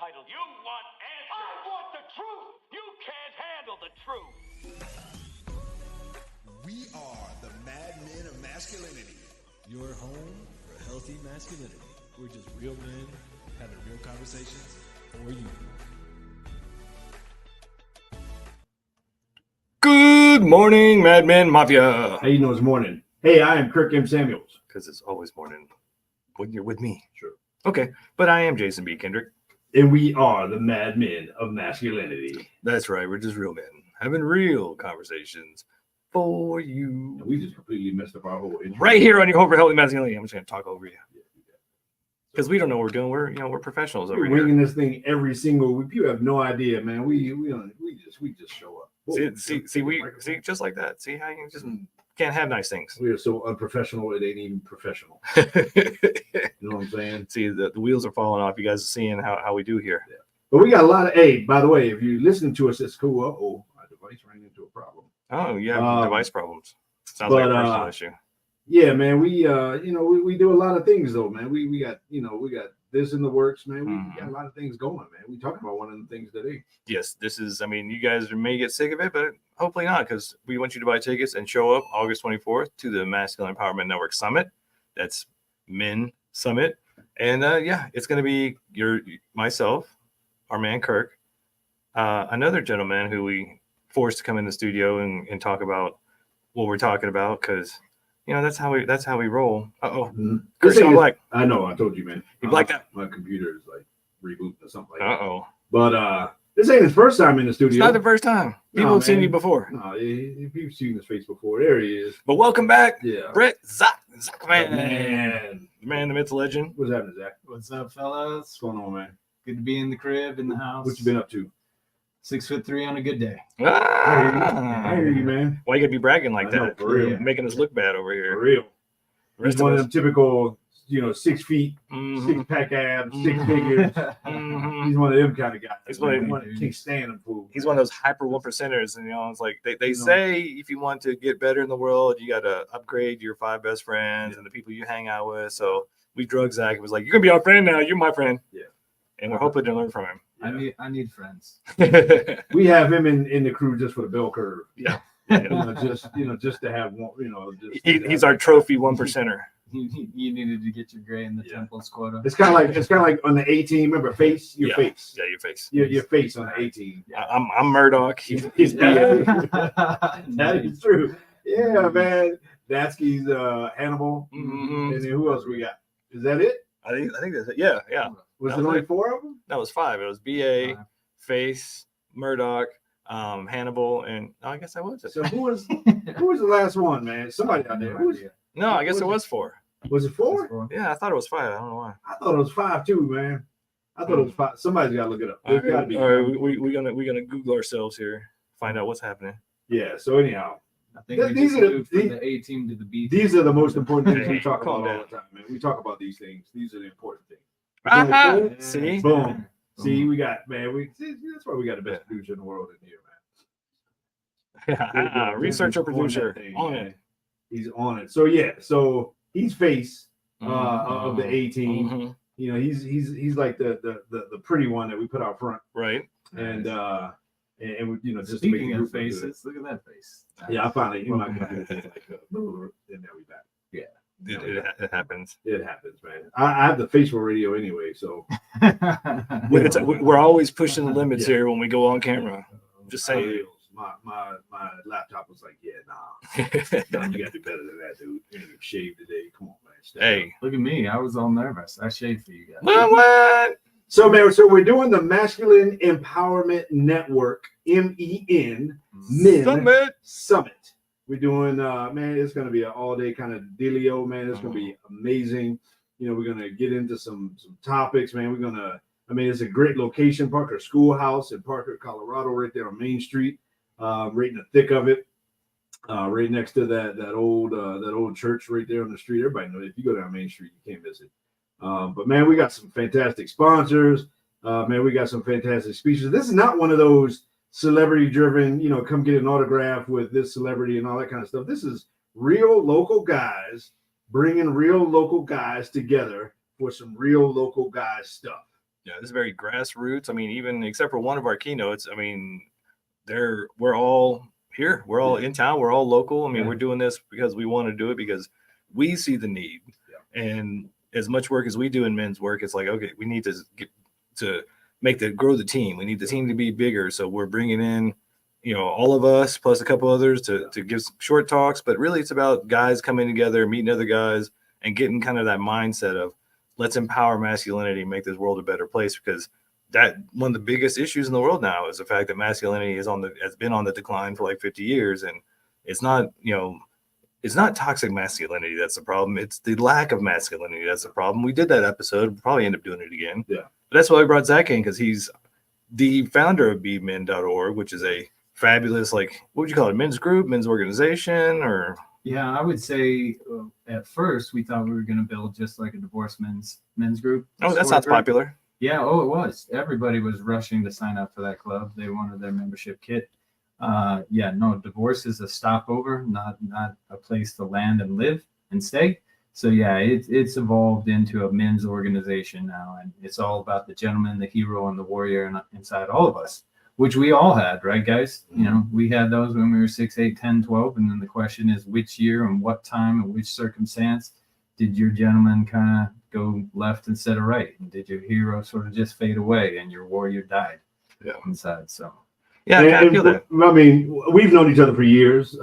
title. You want answers. I want the truth. You can't handle the truth. We are the M.E.N of masculinity. Your home for healthy masculinity. We're just real men having real conversations for you. Good morning, M.E.N Mafia. How you know it's morning? Hey, I am Kirk M. Samuels. Because it's always morning when you're with me. Sure. Okay, but I am Jason B. Kendrick. And we are the M.E.N of masculinity. That's right. We're just real men having real conversations for you. And we just completely messed up our whole intro. Right here on your home for healthy masculinity. I'm just going to talk over you. Because we don't know what we're doing. We're professionals over We're here. winging this thing every single week. You have no idea, man. We just show up. See, just like that. See how you just can't have nice things. We are so unprofessional, it ain't even professional. You know what I'm saying? See, the wheels are falling off. You guys are seeing how we do here. Yeah. But we got a lot of, hey, by the way, if you listen to us, it's cool. Uh-oh, my device ran into a problem. Oh, you have device problems. Sounds like a personal issue. Yeah, man, we do a lot of things though, man. We got this in the works, man. We got a lot of things going, man. We talked about one of the things today. Yes, this is, you guys may get sick of it, but hopefully not, because we want you to buy tickets and show up August 24th to the Masculine Empowerment Network Summit. That's Men Summit. And it's going to be myself, our man Kirk, another gentleman who we forced to come in the studio and talk about what we're talking about, because that's how we roll. Kirk's on black. I know, I told you, man. You blacked out. My computer is like rebooting or something like that. But this ain't his first time in the studio. It's not the first time. People have seen you before. No, if you've seen his face before, there he is. But welcome back, yeah, Brett Zachman. Man, The man, the myth, the legend. What's happening, Zach? What's up, fellas? What's going on, man? Good to be in the crib, in the house. What you been up to? 6'3" on a good day. I hear you, man. Why you gotta be bragging like that? For real. Making us look bad over here. For real. He's one of them typical, 6 feet, six-pack abs, 6 figures. He's one of them kind of guys. He's one of can't stand him food. He's one of those hyper 1%ers, and it's like they say if you want to get better in the world, you gotta upgrade your 5 best friends and the people you hang out with. So we drugged Zach. It was like, you're gonna be our friend now. You're my friend. Yeah. And we're hoping to learn from him. Yeah. I need friends. We have him in the crew just for the bell curve. Yeah. Just to have one. He's our trophy 1%er. You needed to get your gray in the temples quota. It's kind of like on the A-team. Remember, face your face. Yeah, your face. Your face on the A-team. Yeah. I'm Murdoch. He's That is true. Yeah, man. Datsky's Hannibal. And then who else we got? Is that it? I think that's it. Yeah. Was it only 4 of them? That was 5. It was BA, Face, Murdoch, Hannibal, and I guess I was it. So who was the last one, man? Somebody out there. No, I guess it was 4. Was it 4? Yeah, I thought it was 5. I don't know why. I thought it was 5 too, man. I thought it was 5. Somebody's got to look it up. All right, we're gonna Google ourselves here, find out what's happening. Yeah. So anyhow, I think these are from the A team to the B team. These are the most important things we talk about all the time, man. We talk about these things. These are the important things. See, boom. See, we got, man. That's why we got the best producer in the world in here, man. Researcher, producer, on it. He's on it. So yeah, so he's face of the A team. He's like the pretty one that we put out front, right? And just speaking of faces, look at that face. Yeah, I finally and now we back. Yeah. It happens. It happens, man. I have the facial radio anyway, so we're always pushing the limits here when we go on camera. Just saying. My laptop was like, nah, you gotta do better than that, dude. You didn't shave today. Come on, man. Hey, look at me. I was all nervous. I shaved for you guys. What? So, man, we're doing the Masculine Empowerment Network, M.E.N. Men Summit. We're doing, man, it's going to be an all-day kind of dealio, man. It's going to be amazing. We're going to get into some topics, man. It's a great location, Parker Schoolhouse in Parker, Colorado, right there on Main Street, right in the thick of it, right next to that old church right there on the street. Everybody knows if you go down Main Street, you can't miss it. But, man, we got some fantastic sponsors. Man, we got some fantastic speeches. This is not one of those celebrity-driven, come get an autograph with this celebrity and all that kind of stuff. This is real local guys bringing real local guys together for some real local guys stuff. Yeah, this is very grassroots. I mean, even except for one of our keynotes, I mean, we're all here. We're all in town. We're all local. I mean, we're doing this because we want to do it because we see the need. Yeah. And as much work as we do in men's work, it's like, okay, we need to get to grow the team. We need the team to be bigger. So we're bringing in, all of us plus a couple others to give some short talks. But really, it's about guys coming together, meeting other guys, and getting kind of that mindset of let's empower masculinity and make this world a better place, because that one of the biggest issues in the world now is the fact that masculinity has been on the decline for like 50 years. And it's not, it's not toxic masculinity that's the problem. It's the lack of masculinity that's the problem. We did that episode. We'll probably end up doing it again. Yeah. But that's why I brought Zach in, because he's the founder of M.E.N.org, which is a fabulous, like, what would you call it? Men's group, men's organization, or? Yeah, I would say at first we thought we were going to build just like a divorced men's group. Oh, that sounds popular. Yeah. Oh, it was. Everybody was rushing to sign up for that club. They wanted their membership kit. Divorce is a stopover, not a place to land and live and stay. So yeah, it's evolved into a men's organization now, and it's all about the gentleman, the hero, and the warrior inside all of us, which we all had, right, guys? We had those when we were 6, 8, 10, 12, and then the question is which year and what time and which circumstance did your gentleman kind of go left instead of right, and did your hero sort of just fade away and your warrior died inside? So yeah, I feel that. I mean, we've known each other for years.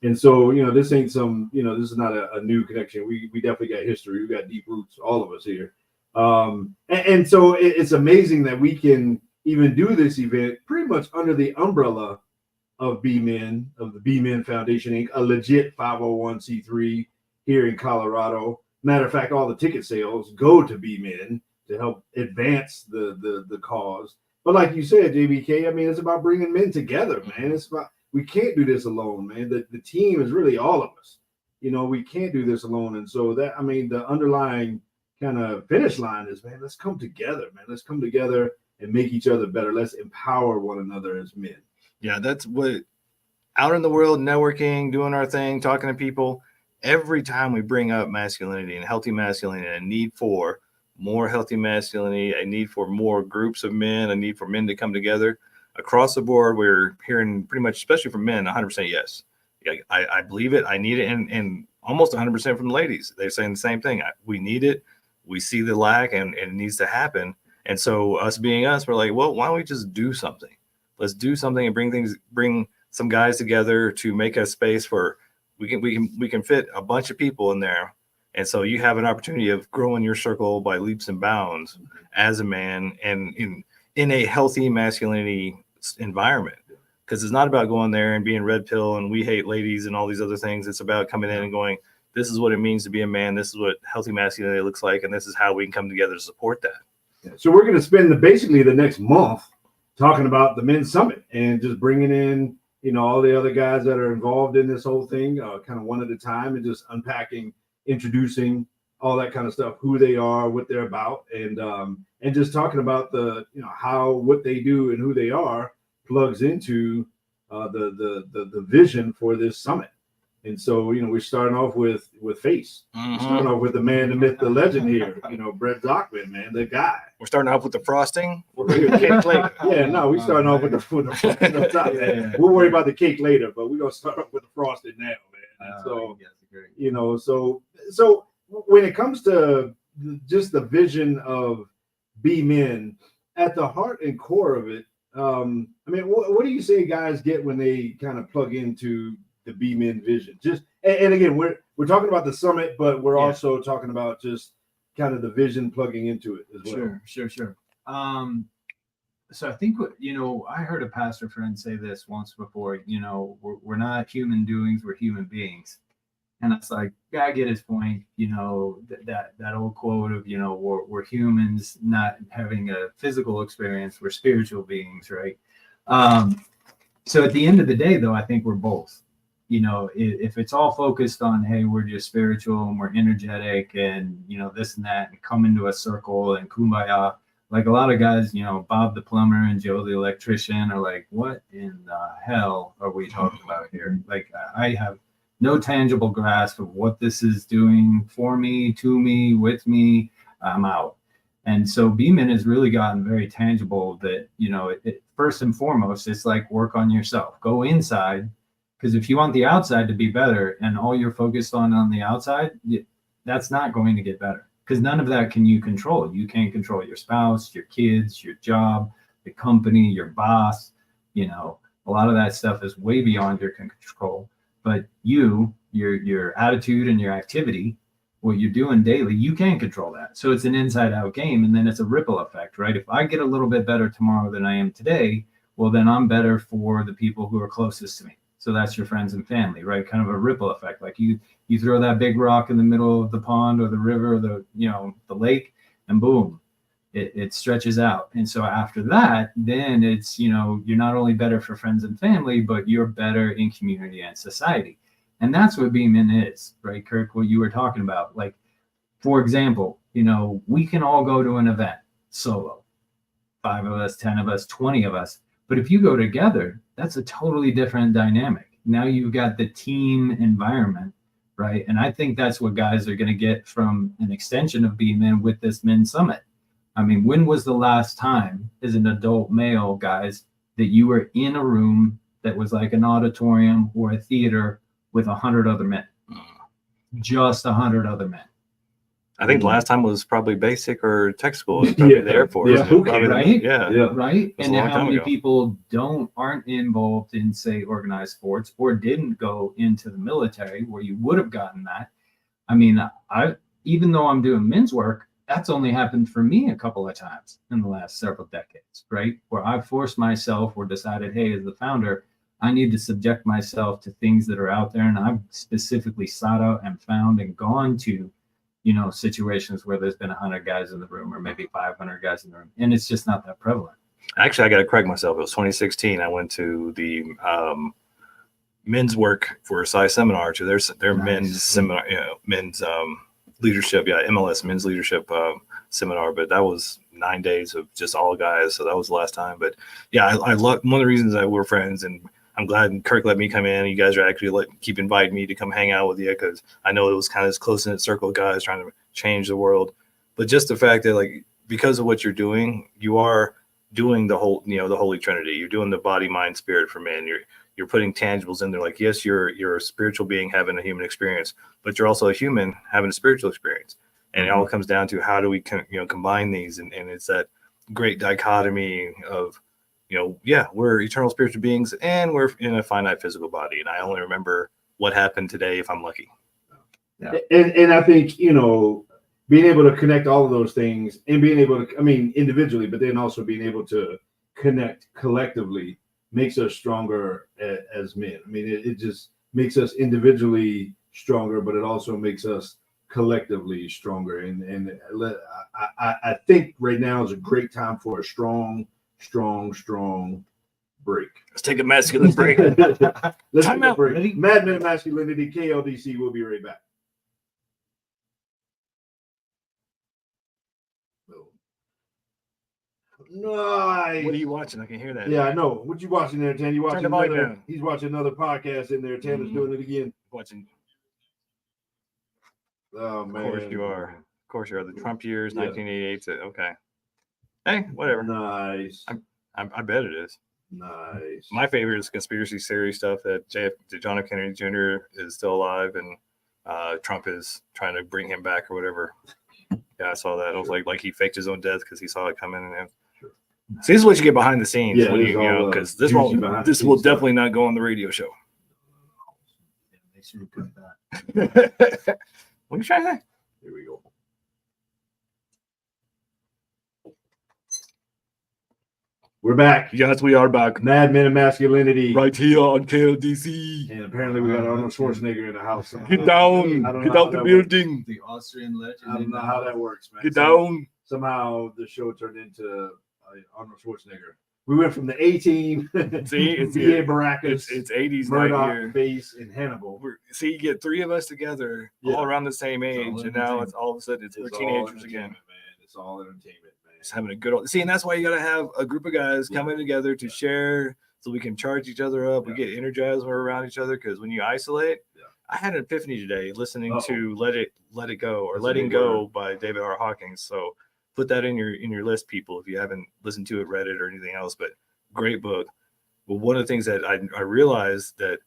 And so, this ain't this is not a new connection. We definitely got history. We got deep roots, all of us here. And so it's amazing that we can even do this event pretty much under the umbrella of M.E.N, of the M.E.N Foundation, Inc., a legit 501c3 here in Colorado. Matter of fact, all the ticket sales go to M.E.N to help advance the cause. But like you said, JBK, I mean, it's about bringing men together, man. It's about, we can't do this alone, man. The team is really all of us. We can't do this alone. And so that, I mean, the underlying kind of finish line is, man, let's come together, man. Let's come together and make each other better. Let's empower one another as men. Yeah, that's what, out in the world, networking, doing our thing, talking to people, every time we bring up masculinity and healthy masculinity and a need for more healthy masculinity, a need for more groups of men, a need for men to come together, across the board, we're hearing pretty much, especially from men, 100% yes. Yeah, I believe it. I need it. And almost 100% from the ladies. They're saying the same thing. We need it. We see the lack, and it needs to happen. And so us being us, we're like, well, why don't we just do something? Let's do something and bring some guys together to make a space where we can fit a bunch of people in there. And so you have an opportunity of growing your circle by leaps and bounds as a man, and in a healthy masculinity environment, because it's not about going there and being red pill and we hate ladies and all these other things. It's about coming in and going, this is what it means to be a man. This is what healthy masculinity looks like. And this is how we can come together to support that. Yeah. So we're going to spend basically the next month talking about the men's summit and just bringing in, all the other guys that are involved in this whole thing, kind of one at a time, and just unpacking, introducing all that kind of stuff, who they are, what they're about, and just talking about the, how what they do and who they are plugs into the vision for this summit. And so, we're starting off with Face. We're starting off with the man, the myth, the legend here, Brett Zachman, man, the guy. We're starting off with the frosting. We're starting off with the frosting on top. Yeah. We'll worry about the cake later, but we're going to start off with the frosting now, man. So when it comes to just the vision of M.E.N, at the heart and core of it, what do you say guys get when they kind of plug into the M.E.N vision? Just and again, we're talking about the summit, but we're also talking about just kind of the vision plugging into it as well. Sure. So I think I heard a pastor friend say this once before. We're not human doings; we're human beings. And it's like, I get his point, that old quote of, we're humans not having a physical experience, we're spiritual beings, right? So at the end of the day, though, I think we're both. If it's all focused on, hey, we're just spiritual and we're energetic and, this and that, and come into a circle and kumbaya, like a lot of guys, Bob the plumber and Joe the electrician are like, what in the hell are we talking about here? Like, I have no tangible grasp of what this is doing for me, to me, with me. I'm out. And so B.E.N has really gotten very tangible that, you know, first and foremost, it's like work on yourself, go inside. Because if you want the outside to be better and all you're focused on the outside, that's not going to get better, because none of that can you control. You can't control your spouse, your kids, your job, the company, your boss. You know, a lot of that stuff is way beyond your control. But your attitude and your activity, what you're doing daily, you can control that. So it's an inside out game, and then it's a ripple effect, right? If I get a little bit better tomorrow than I am today, well, then I'm better for the people who are closest to me. So that's your friends and family, right? Kind of a ripple effect. Like you throw that big rock in the middle of the pond or the river or the lake, and boom, it stretches out. And so after that, then it's, you're not only better for friends and family, but you're better in community and society. And that's what B.E.N is, right, Kirk? What you were talking about. Like, for example, we can all go to an event solo, 5 of us, 10 of us, 20 of us. But if you go together, that's a totally different dynamic. Now you've got the team environment, right? And I think that's what guys are going to get from an extension of B.E.N with this M.E.N Summit. I mean, when was the last time as an adult male, guys, that you were in a room that was like an auditorium or a theater with 100 other men? Just 100 other men. I think the last time was probably basic or tech school. The Air Force. Yeah. Probably, right? Yeah. Right? And how many ago. people aren't involved in, say, organized sports or didn't go into the military where you would have gotten that? I mean, even though I'm doing men's work, that's only happened for me a couple of times in the last several decades, right? Where I've forced myself or decided, hey, as the founder, I need to subject myself to things that are out there. And I've specifically sought out and found and gone to, situations where there's been 100 guys in the room or maybe 500 guys in the room. And it's just not that prevalent. Actually, I got to correct myself. It was 2016. I went to the men's work for a size seminar to their nice. Men's seminar, men's leadership. Yeah, MLS men's leadership seminar. But that was 9 days of just all guys. So that was the last time. But yeah, I love, one of the reasons that we're friends, and I'm glad Kirk let me come in. You guys are actually keep inviting me to come hang out with you, because I know it was kind of this close-knit circle of guys trying to change the world. But just the fact that, because of what you're doing, you are doing the whole, the Holy Trinity. You're doing the body, mind, spirit for man. You're putting tangibles in there. Like, yes, you're a spiritual being having a human experience, but you're also a human having a spiritual experience. And it all comes down to how do we combine these, and it's that great dichotomy of, we're eternal spiritual beings and we're in a finite physical body. And I only remember what happened today if I'm lucky. Yeah. And I think, being able to connect all of those things and being able to, individually, but then also being able to connect collectively makes us stronger as men. It just makes us individually stronger, but it also makes us collectively stronger. And I think right now is a great time for a strong break. Let's take a masculine break. Let's Time take a out. break. Ready? Mad Men of Masculinity, KLDC. We'll be right back. Nice. What are you watching? I can hear that. Yeah, I know. What you watching there, Tan? You watching Turn the volume down. He's watching another podcast in there. Tan is doing it again. Watching. Oh man. Of course you are. Of course you are. The Trump years, 1988 to okay. Hey, whatever. Nice. I bet it is. Nice. My favorite is conspiracy theory stuff that John F. Kennedy Jr. is still alive and Trump is trying to bring him back or whatever. Yeah, I saw that. I was like he faked his own death because he saw it coming. And see, this is what you get behind the scenes. Yeah, when because this will definitely not go on the radio show. Yeah, they should have cut that. What are you trying to say? Here we go. We're back. Yes, we are back. Mad Men of Masculinity. Right here on KLDC. And apparently we got Arnold Schwarzenegger in the house. Get down. Get out the building. The Austrian legend. I don't know how that works, man. Get down. Somehow the show turned into Arnold Schwarzenegger. We went from the A-Team, D.A. Baracus, it's 80s Murdoch, night here. Base, and Hannibal. You get 3 of us together, all around the same age, and now it's all of a sudden we're teenagers again. Man. It's all entertainment, man. Just having a good old and that's why you got to have a group of guys coming together to share, so we can charge each other up. We get energized when we're around each other, because when you isolate, I had an epiphany today listening to Let It Go or Letting Go by David R. Hawkins. So put that in your list, people, if you haven't listened to it, read it, or anything else. But great book. But one of the things that I realized that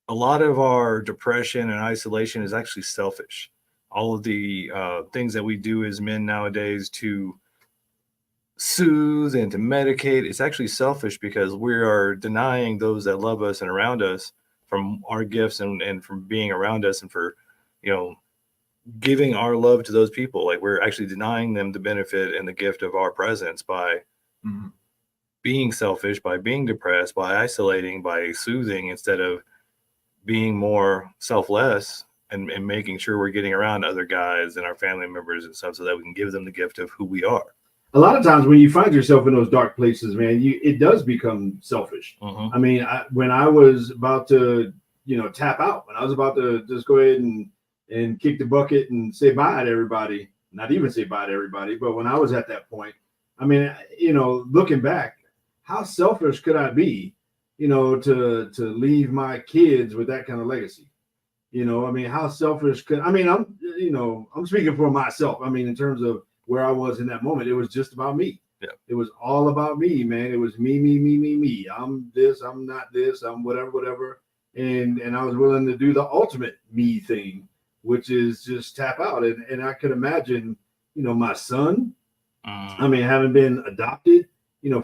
a lot of our depression and isolation is actually selfish. All of the things that we do as men nowadays to soothe and to medicate, it's actually selfish because we are denying those that love us and around us from our gifts and from being around us and for, giving our love to those people. Like we're actually denying them the benefit and the gift of our presence by being selfish, by being depressed, by isolating, by soothing instead of being more selfless and making sure we're getting around other guys and our family members and stuff so that we can give them the gift of who we are. A lot of times when you find yourself in those dark places, man, it does become selfish. I mean, when I was about to, tap out, when I was about to just go ahead and kick the bucket and say bye to everybody, not even say bye to everybody, but when I was at that point, I mean, looking back, how selfish could I be, to leave my kids with that kind of legacy? I mean, how selfish I'm speaking for myself. I mean, in terms of where I was in that moment, it was just about me. Yeah. It was all about me, man. It was me. I'm this, I'm not this, I'm whatever. And I was willing to do the ultimate me thing, which is just tap out. And I could imagine, my son, I mean, having been adopted,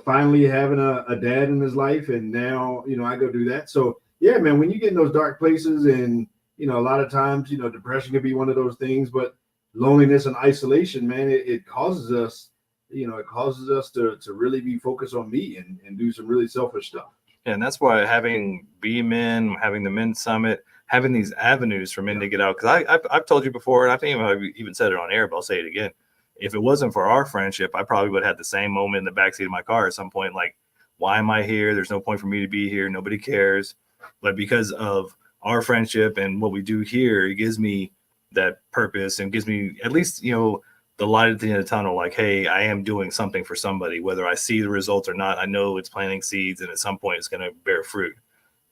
finally having a dad in his life. And now, I go do that. So yeah, man, when you get in those dark places and, a lot of times, depression can be one of those things, but loneliness and isolation, man, it causes us, to really be focused on me and do some really selfish stuff. And that's why having M.E.N, having the Men Summit, having these avenues for men to get out. Because I've told you before, and I think I've even said it on air, but I'll say it again. If it wasn't for our friendship, I probably would have had the same moment in the backseat of my car at some point. Like, why am I here? There's no point for me to be here. Nobody cares. But because of our friendship and what we do here, it gives me that purpose and gives me at least, the light at the end of the tunnel. Like, hey, I am doing something for somebody, whether I see the results or not. I know it's planting seeds and at some point it's going to bear fruit.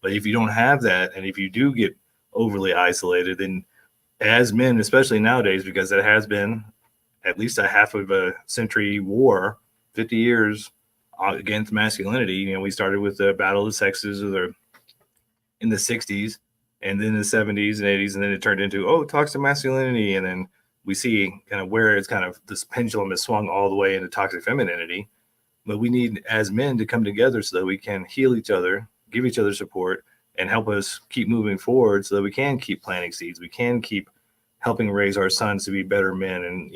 But if you don't have that, and if you do get overly isolated, then as men, especially nowadays, because it has been at least a half of a century war, 50 years against masculinity. We started with the battle of the sexes in the 60s and then the 70s and 80s, and then it turned into, toxic masculinity. And then we see kind of where it's kind of this pendulum is swung all the way into toxic femininity. But we need, as men, to come together so that we can heal each other, give each other support, and help us keep moving forward so that we can keep planting seeds. We can keep helping raise our sons to be better men. And,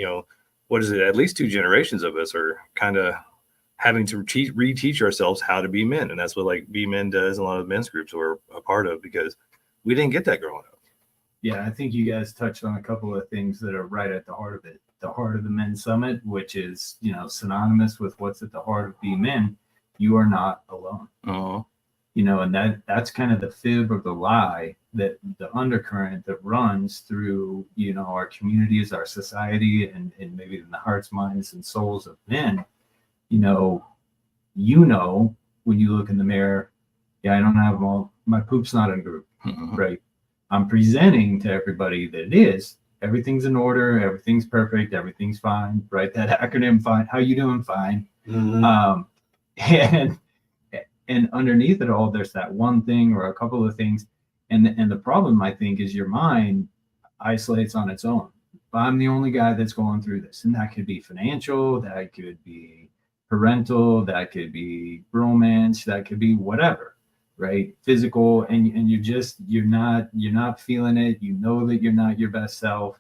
what is it? At least 2 generations of us are kind of having to reteach ourselves how to be men. And that's what M.E.N does. A lot of men's groups we're a part of because we didn't get that growing up. Yeah, I think you guys touched on a couple of things that are right at the heart of it. The heart of the Men's Summit, which is, synonymous with what's at the heart of M.E.N. You are not alone. And that's kind of the fib or the lie, that the undercurrent that runs through, our communities, our society, and maybe in the hearts, minds, and souls of men. When you look in the mirror, I don't have my poop's not in a group, right? I'm presenting to everybody that it is. Everything's in order. Everything's perfect. Everything's fine, right? That acronym, fine. How you doing? Fine. And underneath it all, there's that one thing or a couple of things. And the problem, I think, is your mind isolates on its own. I'm the only guy that's going through this. And that could be financial. That could be parental. That could be romance. That could be whatever. Right, physical, and you're not feeling it. That you're not your best self,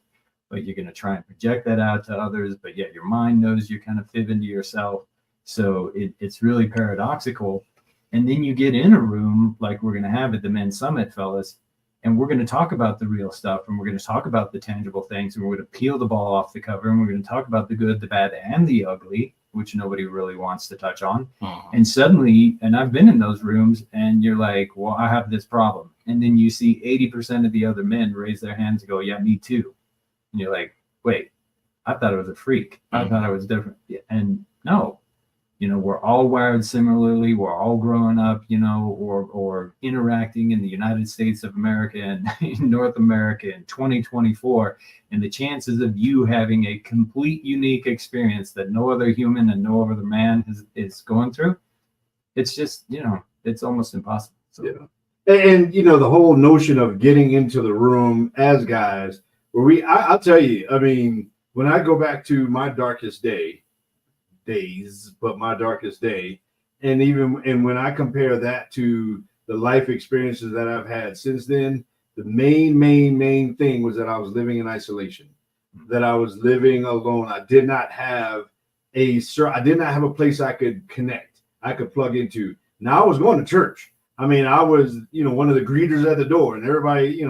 but you're going to try and project that out to others. But yet your mind knows you're kind of fibbing to yourself. So it's really paradoxical. And then you get in a room like we're going to have at the Men's Summit, fellas, and we're going to talk about the real stuff, and we're going to talk about the tangible things, and we're going to peel the ball off the cover, and we're going to talk about the good, the bad, and the ugly, which nobody really wants to touch on. And suddenly, and I've been in those rooms, and you're like, well, I have this problem. And then you see 80% of the other men raise their hands and go, yeah, me too. And you're like, wait, I thought I was a freak. I thought I was different. And no, we're all wired similarly. We're all growing up, or interacting in the United States of America and in North America in 2024. And the chances of you having a complete unique experience that no other human and no other man is going through, it's just, it's almost impossible. So. Yeah. And the whole notion of getting into the room as guys, where I'll tell you, I mean, when I go back to my darkest days, but my darkest day, and when I compare that to the life experiences that I've had since then, the main thing was that I was living in isolation, that I was living alone. I did not have a place I could connect, I could plug into. Now I was going to church. I mean, I was, one of the greeters at the door, and everybody,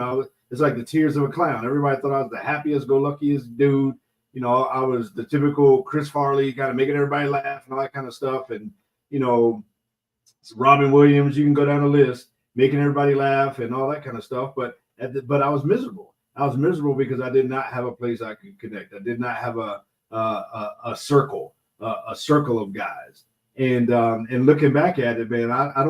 it's like the tears of a clown. Everybody thought I was the happiest, go luckiest dude. I was the typical Chris Farley, kind of making everybody laugh and all that kind of stuff. And, Robin Williams, you can go down the list, making everybody laugh and all that kind of stuff. But I was miserable. I was miserable because I did not have a place I could connect. I did not have a circle of guys. And looking back at it, man, I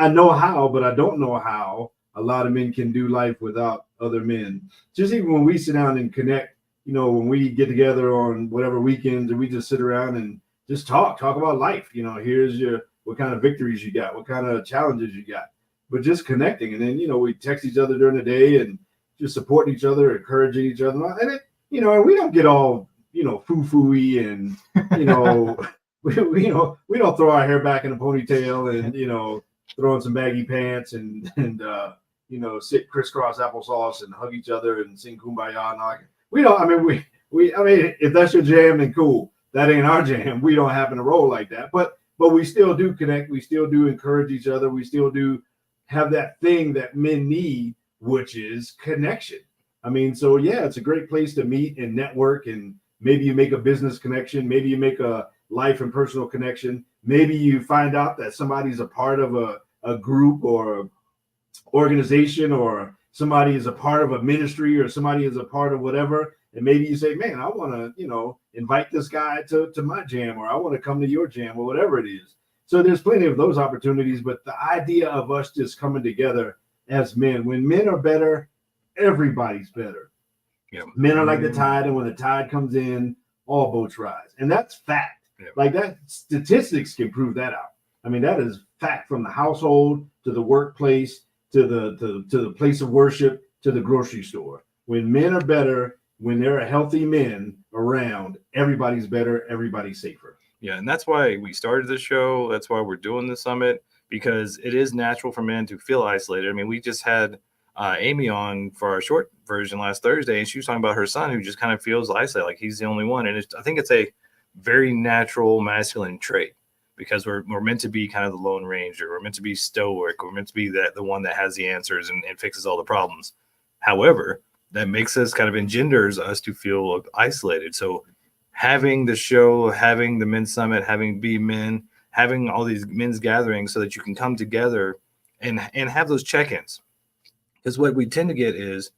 know how, but I don't know how a lot of men can do life without other men. Just even when we sit down and connect, when we get together on whatever weekends and we just sit around and just talk about life. Here's what kind of victories you got, what kind of challenges you got, but just connecting. And then, we text each other during the day and just supporting each other, encouraging each other. And and we don't get all, foo-foo-y and, we don't throw our hair back in a ponytail and, throw on some baggy pants and sit crisscross applesauce and hug each other and sing Kumbaya and all that. We don't. I mean, if that's your jam, then cool. That ain't our jam. We don't happen to roll like that. But we still do connect. We still do encourage each other. We still do have that thing that men need, which is connection. I mean, so yeah, it's a great place to meet and network, and maybe you make a business connection. Maybe you make a life and personal connection. Maybe you find out that somebody's a part of a group or organization, or somebody is a part of a ministry, or somebody is a part of whatever. And maybe you say, man, I want to, invite this guy to my jam, or I want to come to your jam, or whatever it is. So there's plenty of those opportunities. But the idea of us just coming together as men, when men are better, everybody's better. Yeah. Men are like the tide, and when the tide comes in, all boats rise. And that's fact. Yeah. Like that, statistics can prove that out. I mean, that is fact, from the household to the workplace to the place of worship to the grocery store. When men are better, when there are healthy men around, everybody's better, everybody's safer. Yeah, and that's why we started the show. That's why we're doing the summit, because it is natural for men to feel isolated. I mean, we just had Amy on for our short version last Thursday, and she was talking about her son who just kind of feels isolated, like he's the only one. And I think it's a very natural masculine trait, because we're meant to be kind of the Lone Ranger. We're meant to be stoic. We're meant to be the one that has the answers and fixes all the problems. However, that makes us kind of engenders us to feel isolated. So having the show, having the men's summit, having Be Men, having all these men's gatherings so that you can come together and have those check-ins. Because what we tend to get is,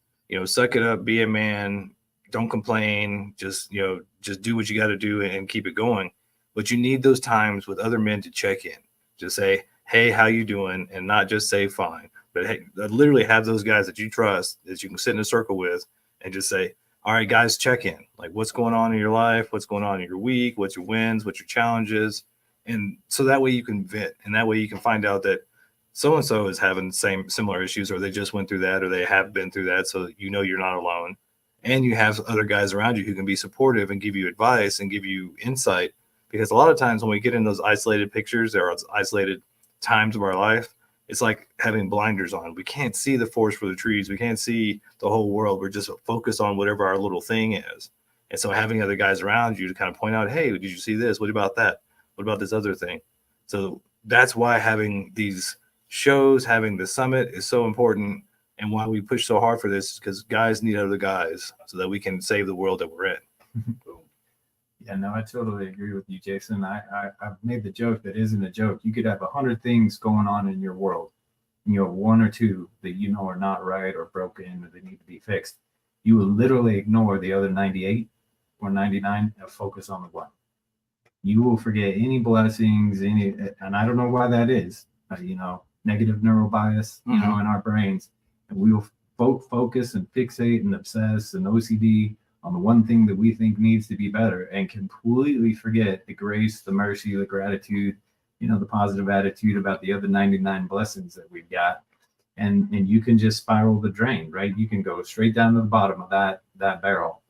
suck it up, be a man, don't complain, just do what you got to do and keep it going. But you need those times with other men to check in, just say, hey, how you doing? And not just say fine, but hey, literally have those guys that you trust, that you can sit in a circle with, and just say, all right, guys, check in. Like, what's going on in your life? What's going on in your week? What's your wins? What's your challenges? And so that way you can vent, and that way you can find out that so-and-so is having similar issues, or they just went through that, or they have been through that. So you're not alone. And you have other guys around you who can be supportive and give you advice and give you insight. Because a lot of times when we get in those isolated pictures or isolated times of our life, it's like having blinders on. We can't see the forest for the trees. We can't see the whole world. We're just focused on whatever our little thing is. And so having other guys around you to kind of point out, hey, did you see this? What about that? What about this other thing? So that's why having these shows, having the summit is so important. And why we push so hard for this is because guys need other guys so that we can save the world that we're in. Yeah, no, I totally agree with you, Jason. I've made the joke that isn't a joke. You could have 100 things going on in your world, and you have one or two that are not right or broken or they need to be fixed. You will literally ignore the other 98 or 99 and focus on the one. you will forget any blessings, and I don't know why that is. Negative neural bias, in our brains, and we will focus and fixate and obsess and OCD on the one thing that we think needs to be better, and completely forget the grace, the mercy, the gratitude, the positive attitude about the other 99 blessings that we've got. And you can just spiral the drain, right? You can go straight down to the bottom of that barrel.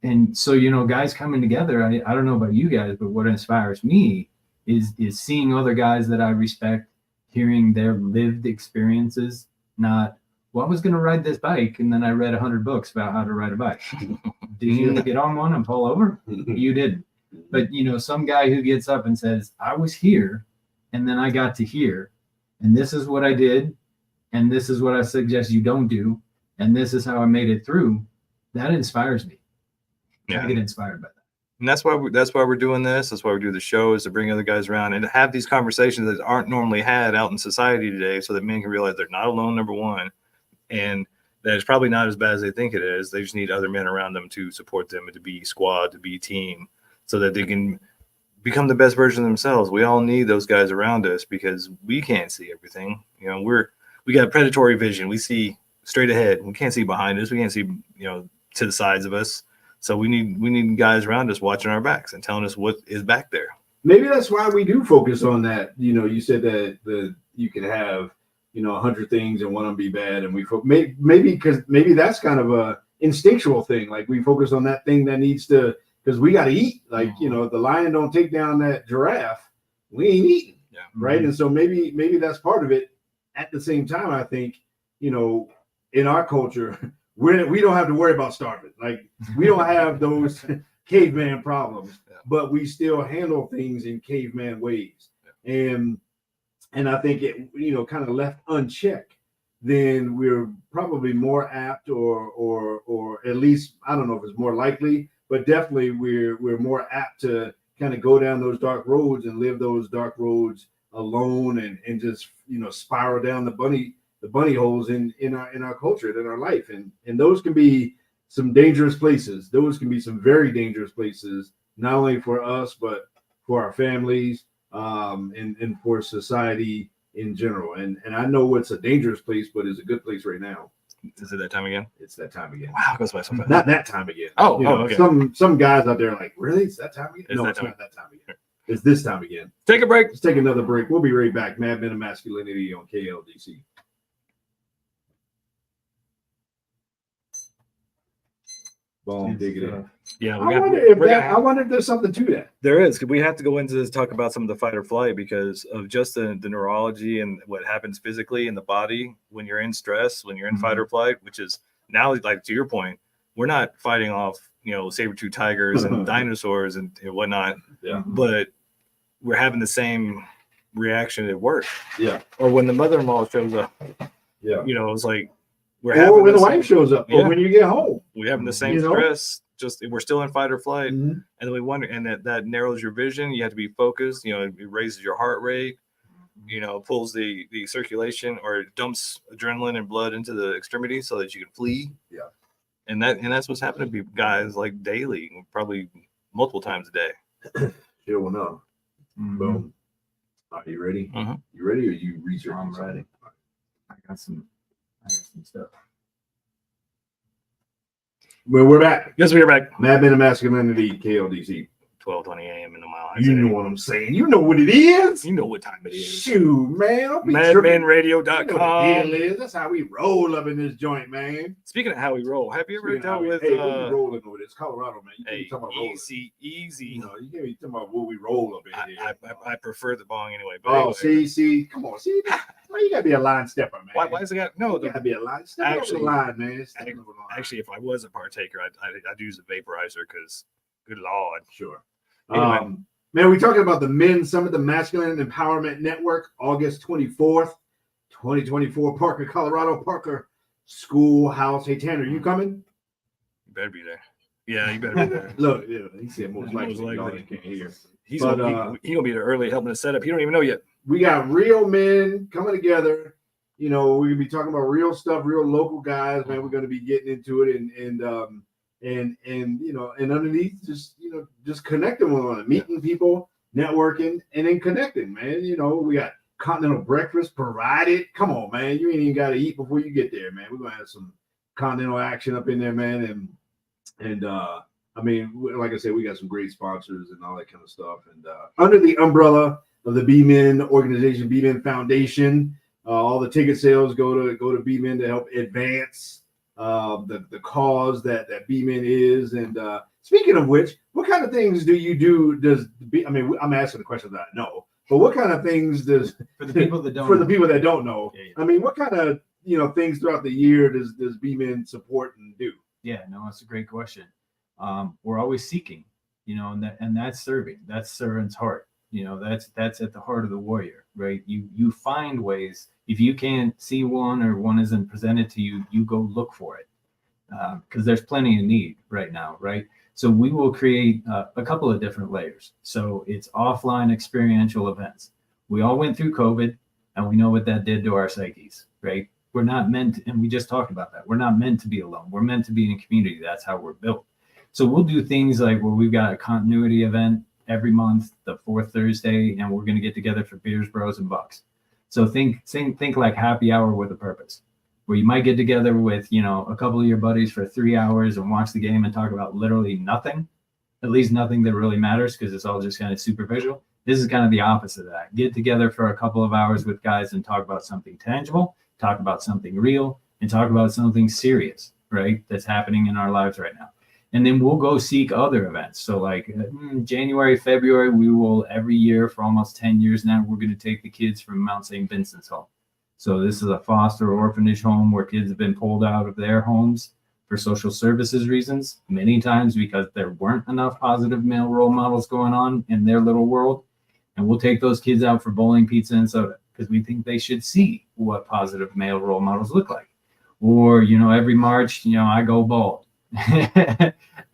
And so, guys coming together, I don't know about you guys, but what inspires me is seeing other guys that I respect, hearing their lived experiences, not, well, I was going to ride this bike, and then I read 100 books about how to ride a bike. Did you get on one and pull over? You didn't. But, some guy who gets up and says, I was here, and then I got to here, and this is what I did, and this is what I suggest you don't do, and this is how I made it through, that inspires me. Yeah. I get inspired by that. And that's why we're doing this. That's why we do the show, is to bring other guys around and to have these conversations that aren't normally had out in society today, so that men can realize they're not alone, number one, and that it's probably not as bad as they think it is. They just need other men around them to support them and to be squad, to be team, so that they can become the best version of themselves. We all need those guys around us because we can't see everything. We got predatory vision. We see straight ahead. We can't see behind us. We can't see, to the sides of us. So we need guys around us watching our backs and telling us what is back there. Maybe that's why we do focus on that. You said that you could have 100 things and one of them be bad, and maybe that's kind of a instinctual thing. Like we focus on that thing that needs to, because we got to eat. Like if the lion don't take down that giraffe, we ain't eating. Yeah. Right. And so maybe that's part of it. At the same time, I think in our culture, we don't have to worry about starving. Like we don't have those caveman problems, but we still handle things in caveman ways. And I think it, kind of left unchecked, then we're probably more apt or at least, I don't know if it's more likely, but definitely we're more apt to kind of go down those dark roads and live those dark roads alone and just, spiral down the bunny holes in our culture and in our life. And those can be some dangerous places. Those can be some very dangerous places, not only for us, but for our families, and for society in general. And I know it's a dangerous place, but it's a good place right now. Is it that time again? It's that time again. Wow, it goes by so fast. Not that time again. Okay. Some guys out there are like, really? It's that time again? It's no, that it's time. not that time again. It's this time again. Take a break. Let's take another break. We'll be right back. Mad Men of Masculinity on KLDC. Boom, dig it in. Yeah, I wonder if there's something to that. There is. We have to go into this, talk about some of the fight or flight because of just the neurology and what happens physically in the body when you're in stress, when you're in fight or flight, which is now, like to your point, we're not fighting off, saber-tooth tigers and dinosaurs and whatnot. Yeah. But we're having the same reaction at work. Yeah. Or when the mother-in-law shows up. Yeah. It's like or when the wife shows up, or when you get home. We're having the same stress. Just we're still in fight or flight, and then we wonder, and that narrows your vision. You have to be focused. It raises your heart rate. Pulls the circulation or dumps adrenaline and blood into the extremities so that you can flee. Yeah, and that's what's happening to guys like daily, probably multiple times a day. Sure enough. Boom. Are you ready? You ready, or you research? I'm ready. I got some stuff. Well, we're back. Yes, we are back. Mad Men of Masculinity, KLDC. 12:20 a.m. in the Mile High You City. know what I'm saying. You know what it is. You know what time it is. Shoot, man. MadmenRadio.com. That's how we roll up in this joint, man. Speaking of how we roll, have you ever dealt with? Hey, what we rolling with? It's Colorado, man. You can't be talking about rolling. Easy. You can't be talking about what we roll up in here. I prefer the bong anyway. But see, come on, see. Well, you gotta be a line stepper, man. Why is it got no? You gotta be a line stepper. Actually, line, man. Actually, if I was a partaker, I'd use a vaporizer because, good lord. Sure. Anyway. Man, we're talking about the Men Summit, the Masculine Empowerment Network, August 24th, 2024, Parker, Colorado. Parker Schoolhouse. Hey, Tanner, you coming? You better be there. Yeah, you better be there. Look, he said most likely. Y'all can't hear. He's gonna be there early helping us set up. He don't even know yet. We got real men coming together. We're gonna be talking about real stuff, real local guys, man. We're gonna be getting into it, and and and underneath just connecting with one, meeting people, networking, and then connecting, man. We got continental breakfast provided. Come on, man. You ain't even got to eat before you get there, man. We're going to have some continental action up in there, man. And I mean, like I said, we got some great sponsors and all that kind of stuff. And under the umbrella of the B.M.E.N organization, B.M.E.N Foundation, all the ticket sales go to B.M.E.N to help advance the cause that B.M.E.N is. And speaking of which, what kind of things do you do? I'm asking the question that I know. But what kind of things does for the people that don't know? Yeah. I mean, what kind of things throughout the year does B.M.E.N support and do? Yeah, no, that's a great question. We're always seeking, and that's serving. That's servant's heart. That's at the heart of the warrior, right? You find ways. If you can't see one or one isn't presented to you, you go look for it, because there's plenty of need right now, right? So we will create a couple of different layers. So it's offline experiential events. We all went through COVID, and we know what that did to our psyches, right? We're not meant, and we just talked about that. We're not meant to be alone. We're meant to be in a community. That's how we're built. So we'll do things like where we've got a continuity event every month, the fourth Thursday, and we're going to get together for beers, bros, and bucks. So think like happy hour with a purpose, where you might get together with, a couple of your buddies for 3 hours and watch the game and talk about literally nothing, at least nothing that really matters, because it's all just kind of superficial. This is kind of the opposite of that. Get together for a couple of hours with guys and talk about something tangible, talk about something real, and talk about something serious, right? That's happening in our lives right now. And then we'll go seek other events. So like January, February, we will every year for almost 10 years now, we're going to take the kids from Mount St. Vincent's home. So this is a foster orphanage home where kids have been pulled out of their homes for social services reasons, many times because there weren't enough positive male role models going on in their little world. And we'll take those kids out for bowling, pizza, and soda, because we think they should see what positive male role models look like. Or, every March, I go bald.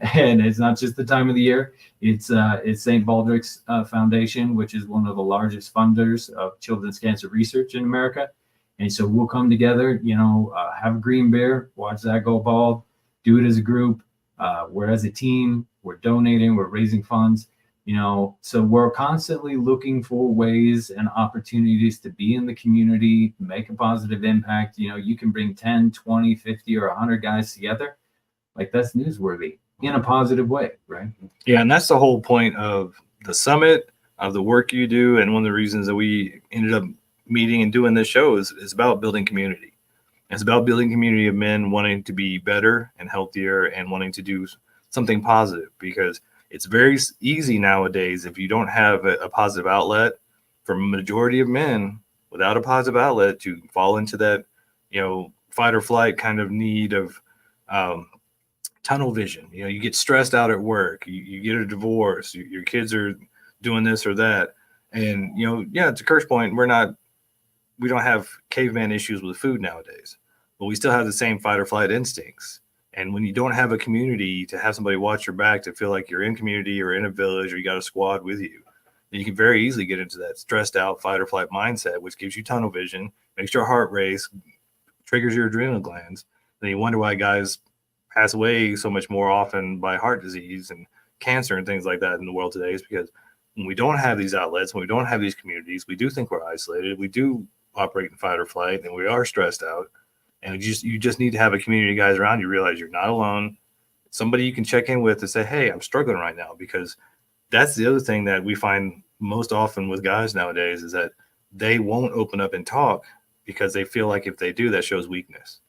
And it's not just the time of the year. It's St. Baldrick's Foundation, which is one of the largest funders of children's cancer research in America. And so we'll come together, have a green beer, watch that go bald, do it as a group. We're as a team, we're donating, we're raising funds, so we're constantly looking for ways and opportunities to be in the community, make a positive impact. You can bring 10, 20, 50, or 100 guys together. Like, that's newsworthy in a positive way, right? Yeah, and that's the whole point of the summit, of the work you do. And one of the reasons that we ended up meeting and doing this show is about building community. It's about building community of men wanting to be better and healthier and wanting to do something positive, because it's very easy nowadays, if you don't have a positive outlet, for a majority of men without a positive outlet, to fall into that, fight or flight kind of need of tunnel vision. You get stressed out at work, you get a divorce, your kids are doing this or that. And, it's a curse point. We don't have caveman issues with food nowadays, but we still have the same fight or flight instincts. And when you don't have a community to have somebody watch your back, to feel like you're in community or in a village or you got a squad with you, then you can very easily get into that stressed out fight or flight mindset, which gives you tunnel vision, makes your heart race, triggers your adrenal glands. Then you wonder why guys pass away so much more often by heart disease and cancer and things like that in the world today, is because when we don't have these outlets, when we don't have these communities, we do think we're isolated. We do operate in fight or flight, and we are stressed out. And you just need to have a community of guys around you. Realize you're not alone. Somebody you can check in with and say, hey, I'm struggling right now. Because that's the other thing that we find most often with guys nowadays, is that they won't open up and talk because they feel like if they do, that shows weakness.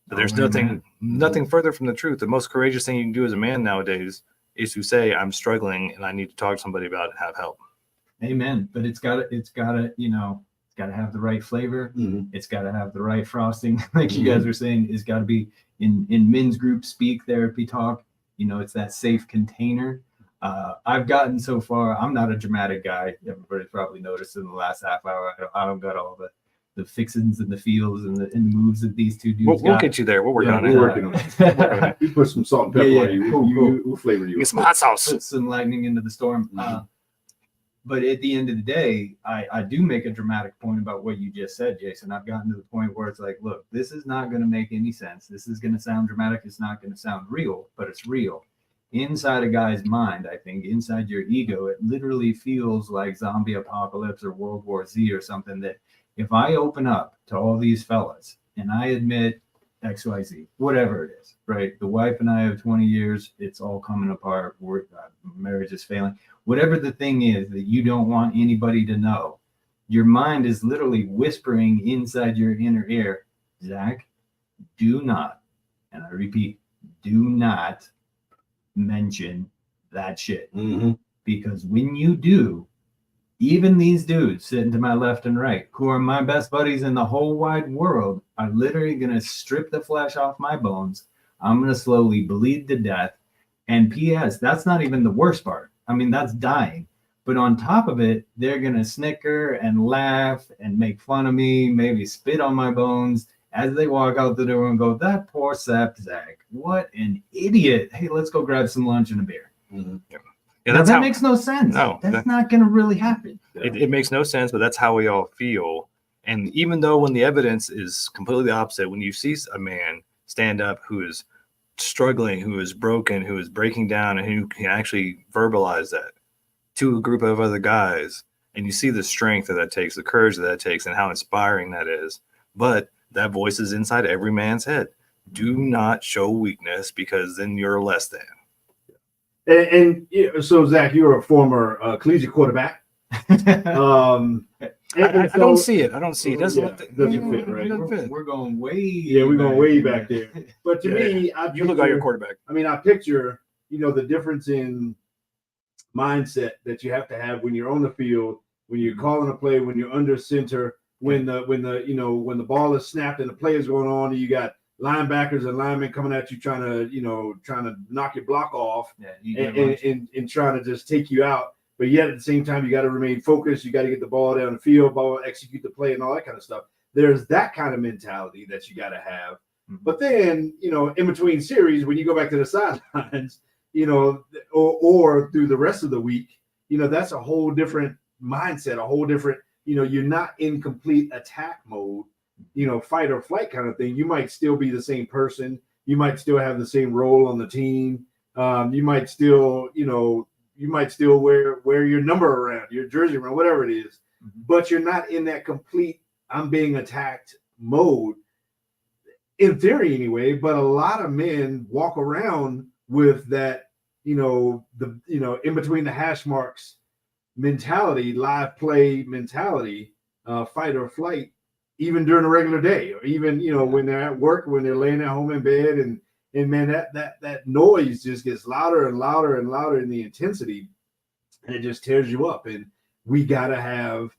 But there's nothing further from the truth. The most courageous thing you can do as a man nowadays is to say, I'm struggling and I need to talk to somebody about it and have help. Amen. But it's gotta have the right flavor. Mm-hmm. It's got to have the right frosting. Like you guys were saying, it's got to be in men's group speak, therapy talk. It's that safe container. I've gotten so far. I'm not a dramatic guy. Everybody's probably noticed in the last half hour. I don't got all the fixins and the feels and the moves that these two dudes We'll get you there. We're working on it. We're working on it. We put some salt and pepper on you. We'll flavor you. Get some hot sauce. Put some lightning into the storm. But at the end of the day, I do make a dramatic point about what you just said, Jason. I've gotten to the point where it's like, look, this is not going to make any sense. This is going to sound dramatic. It's not going to sound real, but it's real. Inside a guy's mind, I think, inside your ego, it literally feels like zombie apocalypse or World War Z or something, that if I open up to all these fellas and I admit XYZ, whatever it is, right? The wife and I have 20 years, it's all coming apart. Marriage is failing. Whatever the thing is that you don't want anybody to know, your mind is literally whispering inside your inner ear, Zach, do not, and I repeat, do not mention that shit. Because when you do, even these dudes sitting to my left and right, who are my best buddies in the whole wide world, are literally going to strip the flesh off my bones. I'm going to slowly bleed to death. And P.S., that's not even the worst part. I mean, that's dying. But on top of it, they're going to snicker and laugh and make fun of me, maybe spit on my bones as they walk out the door and go, that poor sap Zach, what an idiot. Hey, let's go grab some lunch and a beer. Yeah, that makes no sense. No, that's not going to really happen. It makes no sense, but that's how we all feel. And even though when the evidence is completely the opposite, when you see a man stand up who is struggling, who is broken, who is breaking down, and who can actually verbalize that to a group of other guys, and you see the strength that takes, the courage that takes, and how inspiring that is. But that voice is inside every man's head. Do not show weakness, because then you're less than. And so, Zach, you're a former collegiate quarterback. I don't see it. I don't see it. Doesn't fit, right? We're going way. Yeah, we're going way back there. But to me, you look like your quarterback. I mean, I picture, the difference in mindset that you have to have when you're on the field, when you're calling a play, when you're under center, when the ball is snapped and the play is going on, and you got linebackers and linemen coming at you trying to knock your block off and trying to just take you out. But yet at the same time, you got to remain focused. You got to get the ball down the field, execute the play, and all that kind of stuff. There's that kind of mentality that you got to have. But then, in between series, when you go back to the sidelines, or through the rest of the week, that's a whole different mindset, a whole different, you're not in complete attack mode, fight or flight kind of thing. You might still be the same person. You might still have the same role on the team. You might still, wear your number around, your jersey around, whatever it is. But you're not in that complete I'm being attacked mode, in theory anyway. But a lot of men walk around with that, in between the hash marks mentality, live play mentality, fight or flight, even during a regular day, or even, when they're at work, when they're laying at home in bed, and man, that noise just gets louder and louder and louder in the intensity, and it just tears you up. And we got to have,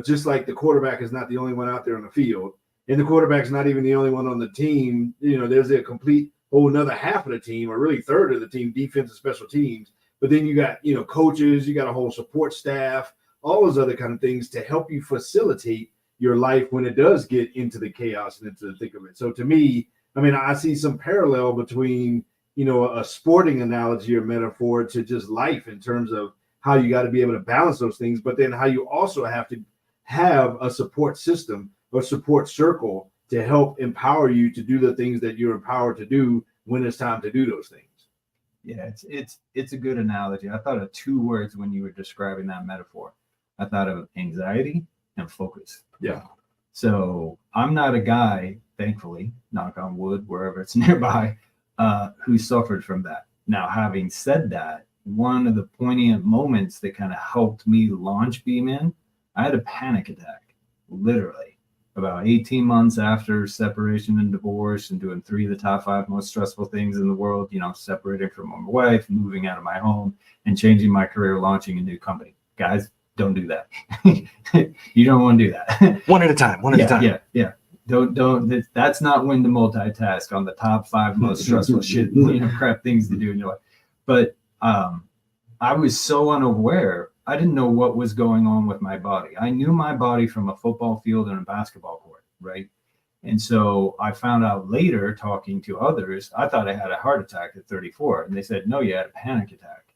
just like the quarterback is not the only one out there on the field, and the quarterback's not even the only one on the team, there's a complete whole another half of the team, or really third of the team, defense and special teams. But then you got, coaches, you got a whole support staff, all those other kind of things to help you facilitate your life when it does get into the chaos and into the thick of it. So to me, I mean, I see some parallel between, a sporting analogy or metaphor to just life, in terms of how you got to be able to balance those things, but then how you also have to have a support system or support circle to help empower you to do the things that you're empowered to do when it's time to do those things. Yeah, it's a good analogy. I thought of two words when you were describing that metaphor. I thought of anxiety and focus. Yeah. So I'm not a guy, thankfully, knock on wood, wherever it's nearby, who suffered from that. Now, having said that, one of the poignant moments that kind of helped me launch M.E.N, I had a panic attack, literally, about 18 months after separation and divorce, and doing 3 of the top 5 most stressful things in the world, separating from my wife, moving out of my home, and changing my career, launching a new company. Guys, don't do that. You don't want to do that. One at a time. Yeah. Don't. That's not when to multitask on the top 5 most stressful shit, crap things to do in your life. But I was so unaware. I didn't know what was going on with my body. I knew my body from a football field and a basketball court, right? And so I found out later, talking to others, I thought I had a heart attack at 34. And they said, no, you had a panic attack.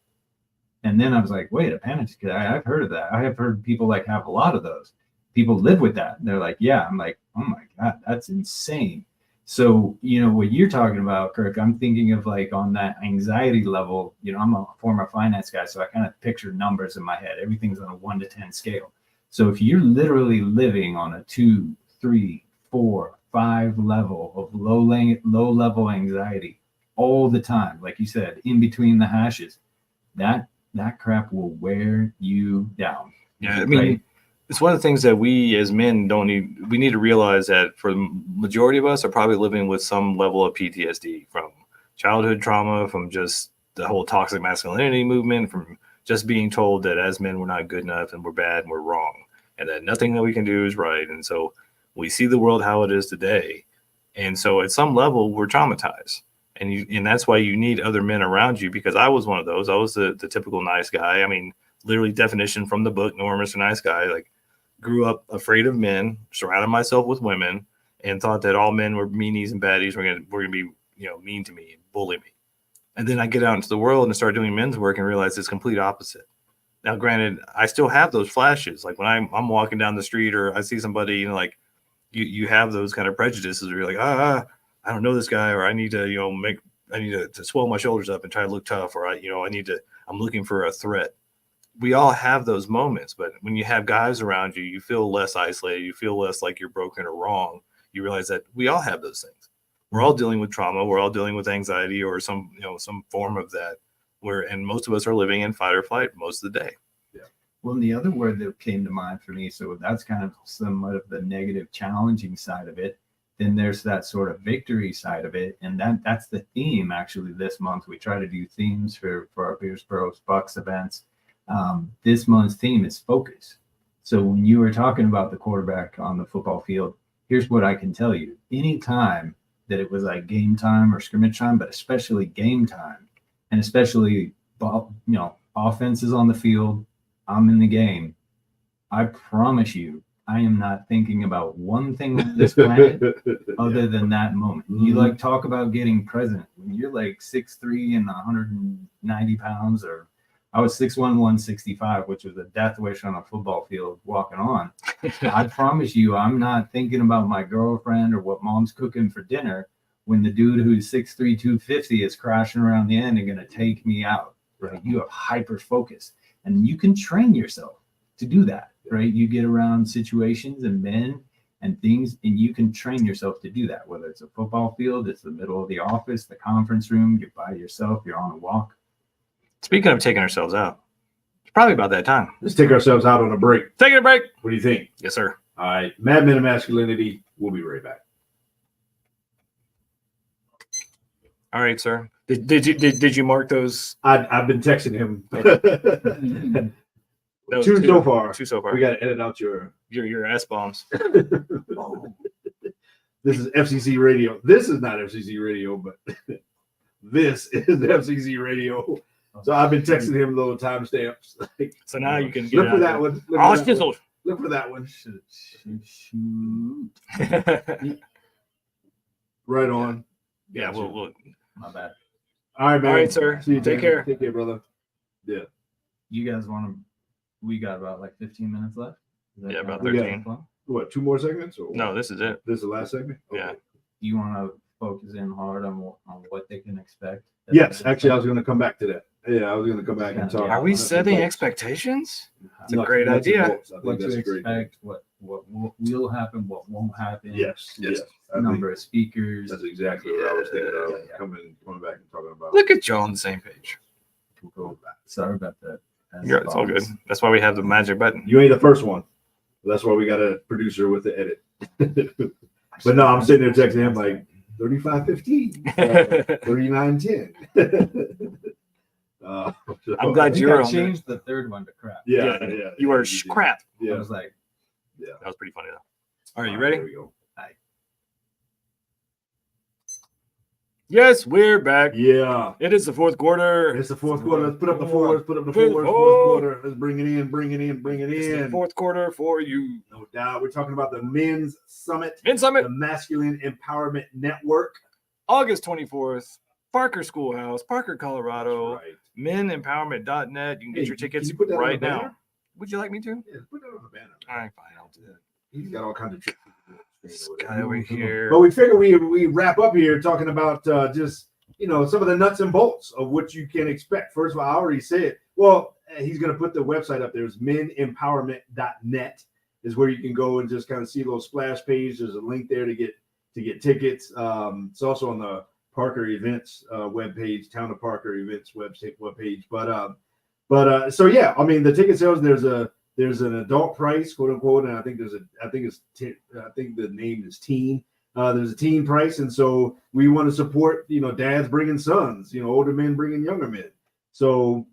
And then I was like, wait, a panic attack. I've heard of that. I have heard people like have a lot of those. People live with that. And they're like, yeah. I'm like, oh my God, that's insane. So, you know, what you're talking about, Kirk, I'm thinking of like on that anxiety level, you know, I'm a former finance guy, so I kind of picture numbers in my head. Everything's on a 1 to 10 scale. So if you're literally living on a 2, 3, 4, 5 level of low level anxiety all the time, like you said, in between the hashes, that crap will wear you down. Yeah, I mean, right? It's one of the things that we as men we need to realize that for the majority of us are probably living with some level of PTSD from childhood trauma, from just the whole toxic masculinity movement, from just being told that as men we're not good enough and we're bad and we're wrong and that nothing that we can do is right. And so we see the world how it is today. And so at some level we're traumatized. And that's why you need other men around you, because I was one of those. I was the typical nice guy. I mean, literally definition from the book, No More Mr. Nice Guy. Like, grew up afraid of men, surrounded myself with women, and thought that all men were meanies and baddies. We're gonna be, you know, mean to me and bully me. And then I get out into the world and start doing men's work and realize it's complete opposite. Now, granted, I still have those flashes. Like when I'm walking down the street or I see somebody, you know, like you have those kind of prejudices where you're like, I don't know this guy, or I need to, you know, I need to swell my shoulders up and try to look tough, or I'm looking for a threat. We all have those moments, but when you have guys around you, you feel less isolated. You feel less like you're broken or wrong. You realize that we all have those things. We're all dealing with trauma. We're all dealing with anxiety or some form of that. And most of us are living in fight or flight most of the day. Yeah. Well, and the other word that came to mind for me, so that's kind of somewhat of the negative, challenging side of it. Then there's that sort of victory side of it, and that's the theme actually this month. We try to do themes for our Beers, Bros, Bucks events. This month's theme is focus. So when you were talking about the quarterback on the football field, here's what I can tell you. Anytime that it was like game time or scrimmage time, but especially game time, and especially, you know, offense is on the field, I'm in the game, I promise you, I am not thinking about one thing on this planet other than that moment. You like talk about getting present. When you're like 6'3" and 190 pounds, or I was 6'1", 165, which was a death wish on a football field walking on. I promise you, I'm not thinking about my girlfriend or what mom's cooking for dinner when the dude who's 6'3", 250 is crashing around the end and going to take me out. Right? You have hyper focus, and you can train yourself to do that. Right? You get around situations and men and things, and you can train yourself to do that. Whether it's a football field, it's the middle of the office, the conference room, you're by yourself, you're on a walk. Speaking of taking ourselves out, it's probably about that time. Let's take ourselves out on a break. Taking a break. What do you think? Yes, sir. All right. Mad Men of Masculinity. We'll be right back. All right, sir. Did you mark those? I've been texting him. Two so far. Two so far. We got to edit out your S bombs. This is FCC radio. This is not FCC radio, but this is FCC radio. So I've been texting him little timestamps. So now you can look for that one. Look for that one. Right on. Yeah, we'll. My bad. All right, man. All right, sir. See you. Take care. Take care, brother. Yeah. You guys want to? We got about like 15 minutes left. Yeah, about 13. What? 2 more segments? Or no, this is it. This is the last segment. Okay. Yeah. You want to focus in hard on what they can expect? Yes, actually, I was going to come back to that. Yeah, I was going to come back and talk. Are we setting expectations? It's a great idea. What to expect? What will happen? What won't happen? Yes. Number of speakers. That's exactly what I was thinking of. Coming back and talking about. Look at you on the same page. Sorry about that. It's all good. That's why we have the magic button. You ain't the first one. That's why we got a producer with the edit. But no, I'm sitting there texting him like 35:15, 39:10. I'm glad you're on. Changed the third one to crap. Yeah. You were crap. Yeah. I was like, yeah, that was pretty funny though. All right, you ready? There we go. Yes, we're back. Yeah. It is the fourth quarter. It's the fourth quarter. Let's put up the four. Let's put up the four. Fourth quarter. Let's bring it in. It's the fourth quarter for you. No doubt. We're talking about the Men's Summit. Men's Summit. The Masculine Empowerment Network. August 24th. Parker Schoolhouse, Parker, Colorado. Right. menempowerment.net. You can get your tickets can you put that right on the now. banner? Would you like me to? Yeah, put that on the banner. All right, fine. I'll do that. He's got all kinds of tricks. This guy over here. But we figure we wrap up here talking about just some of the nuts and bolts of what you can expect. First of all, I already said. Well, he's going to put the website up there. It's menempowerment.net is where you can go and just kind of see a little splash page. There's a link there to get tickets. It's also on the Parker Events webpage, Town of Parker Events webpage. But so yeah, I mean the ticket sales. There's an adult price, quote unquote, and I think the name is teen. There's a teen price, and so we want to support dads bringing sons, older men bringing younger men. So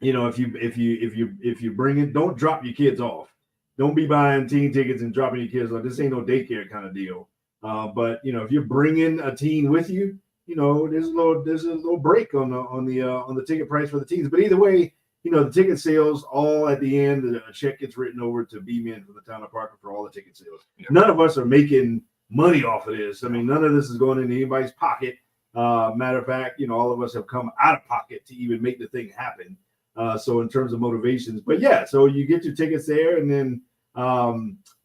if you bring it, don't drop your kids off. Don't be buying teen tickets and dropping your kids off. This ain't no daycare kind of deal. But if you're bringing a teen with you, there's a little break on the ticket price for the teens. But either way, the ticket sales all at the end, a check gets written over to M.E.N for the town of Parker for all the ticket sales. Yeah. None of us are making money off of this. I mean, none of this is going into anybody's pocket. Matter of fact, all of us have come out of pocket to even make the thing happen. So in terms of motivations, but yeah, so you get your tickets there, and then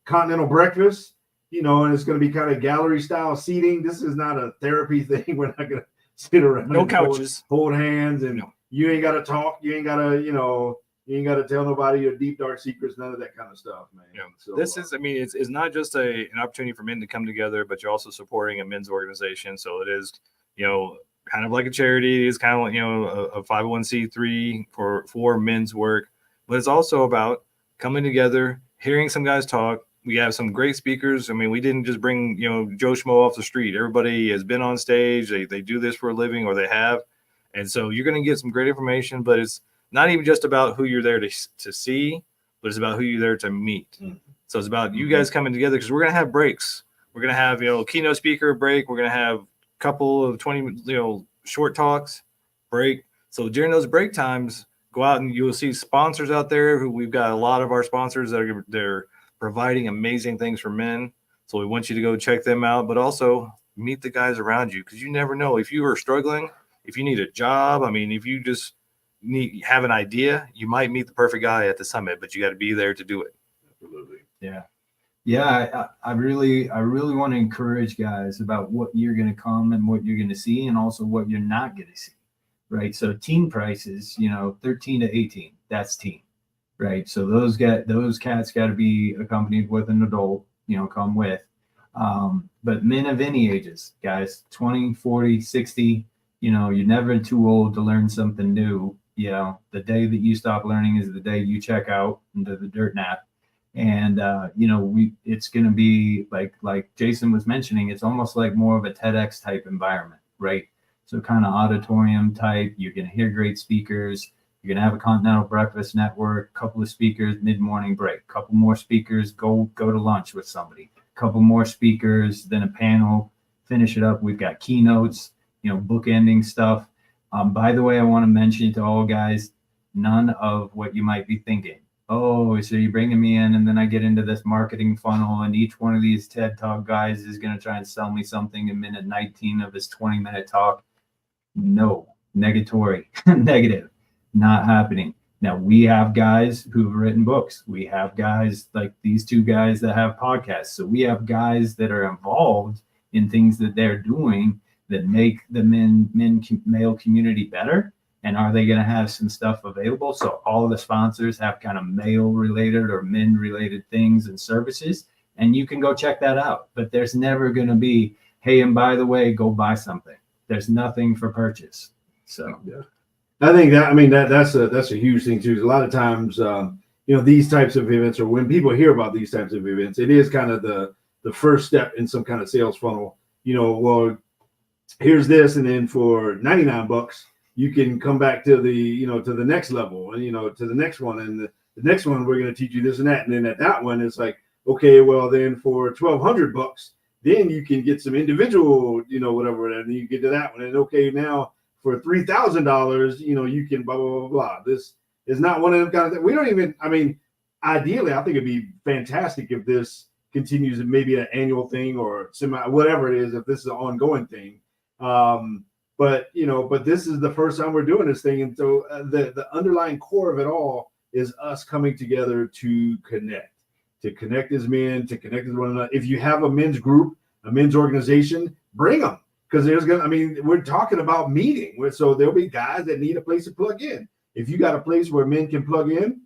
continental breakfast, and it's going to be kind of gallery style seating. This is not a therapy thing. We're not going to sit around. No couches. Hold hands, and you ain't got to talk. You ain't got to, you ain't got to tell nobody your deep dark secrets. None of that kind of stuff, man. Yeah. So, this is, I mean, it's not just an opportunity for men to come together, but you're also supporting a men's organization. So it is, kind of like a charity. It's kind of like, a 501c3 for men's work, but it's also about coming together, hearing some guys talk. We have some great speakers. I mean, we didn't just bring, Joe Schmo off the street. Everybody has been on stage. They do this for a living, or they have. And so you're going to get some great information, but it's not even just about who you're there to see, but it's about who you're there to meet. Mm-hmm. So it's about you guys coming together, because we're going to have breaks. We're going to have, keynote speaker break. We're going to have a couple of 20, short talks break. So during those break times, go out and you'll see sponsors out there who we've got a lot of our sponsors that they're providing amazing things for men. So we want you to go check them out, but also meet the guys around you, because you never know if you are struggling, if you need a job. I mean, if you just have an idea, you might meet the perfect guy at the summit, but you got to be there to do it. Absolutely. Yeah. Yeah. I really want to encourage guys about what you're going to come and what you're going to see, and also what you're not going to see. Right. So teen prices, 13 to 18, that's teen. Right. So those cats got to be accompanied with an adult, come with. But men of any ages, guys, 20, 40, 60, you're never too old to learn something new. The day that you stop learning is the day you check out into the dirt nap. And, it's going to be like Jason was mentioning, it's almost like more of a TEDx type environment, right? So kind of auditorium type. You're going to hear great speakers. You're going to have a continental breakfast network, couple of speakers, mid-morning break, couple more speakers, go to lunch with somebody, couple more speakers, then a panel, finish it up. We've got keynotes, bookending stuff. By the way, I want to mention to all guys, none of what you might be thinking. Oh, so you're bringing me in, and then I get into this marketing funnel, and each one of these TED Talk guys is going to try and sell me something in minute 19 of his 20-minute talk. No, negatory, negative, not happening. Now, we have guys who've written books. We have guys like these two guys that have podcasts. So we have guys that are involved in things that they're doing that make the male community better. And are they going to have some stuff available? So all of the sponsors have kind of male related or men related things and services, and you can go check that out. But there's never going to be, hey, and by the way, go buy something. There's nothing for purchase. So yeah, I think that's a huge thing too. A lot of times, these types of events, or when people hear about these types of events, it is kind of the first step in some kind of sales funnel. Well, here's this, and then for $99, you can come back to the to the next level, and to the next one, and the next one we're going to teach you this and that, and then at that one it's like, okay, well then for $1,200, then you can get some individual, whatever, and then you get to that one, and okay, now for $3,000, you can blah blah blah blah. This is not one of them kind of things. We don't even. I mean, ideally, I think it'd be fantastic if this continues, maybe an annual thing or semi, whatever it is. If this is an ongoing thing. But this is the first time we're doing this thing, and so the underlying core of it all is us coming together to connect as men, to connect as one another. If you have a men's group, a men's organization, bring them, because we're talking about meeting, so there'll be guys that need a place to plug in. If you got a place where men can plug in,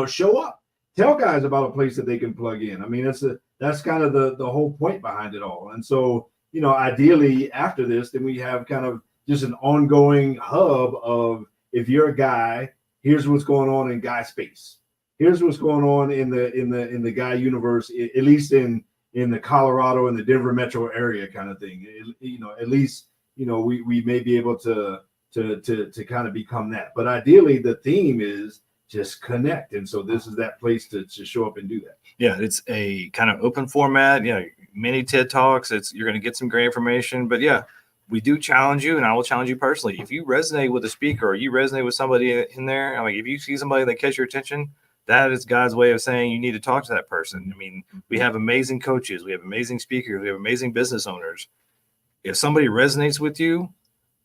show up, tell guys about a place that they can plug in. I mean, that's kind of the whole point behind it all. And so, ideally after this, then we have kind of just an ongoing hub of, if you're a guy, here's what's going on in guy space. Here's what's going on in the guy universe, at least in the Colorado and the Denver metro area kind of thing. At least, we may be able to kind of become that. But ideally the theme is just connect. And so this is that place to show up and do that. Yeah, it's a kind of open format, mini TED Talks. You're going to get some great information, but yeah, we do challenge you, and I will challenge you personally. If you resonate with a speaker, or you resonate with somebody in there, like if you see somebody that catches your attention, that is God's way of saying you need to talk to that person. I mean, we have amazing coaches, we have amazing speakers, we have amazing business owners. If somebody resonates with you,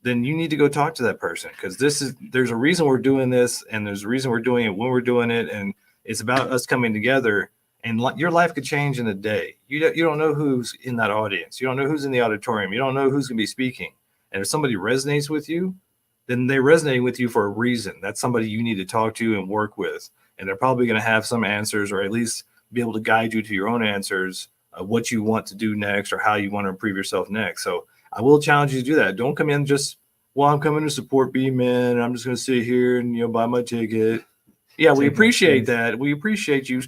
then you need to go talk to that person, because there's a reason we're doing this, and there's a reason we're doing it when we're doing it, and it's about us coming together. And your life could change in a day. You don't know who's in that audience. You don't know who's in the auditorium. You don't know who's going to be speaking. And if somebody resonates with you, then they resonate with you for a reason. That's somebody you need to talk to and work with. And they're probably going to have some answers, or at least be able to guide you to your own answers of what you want to do next, or how you want to improve yourself next. So I will challenge you to do that. Don't come in just, well, I'm coming to support M.E.N. I'm just going to sit here and buy my ticket. Yeah, we appreciate that. We appreciate you,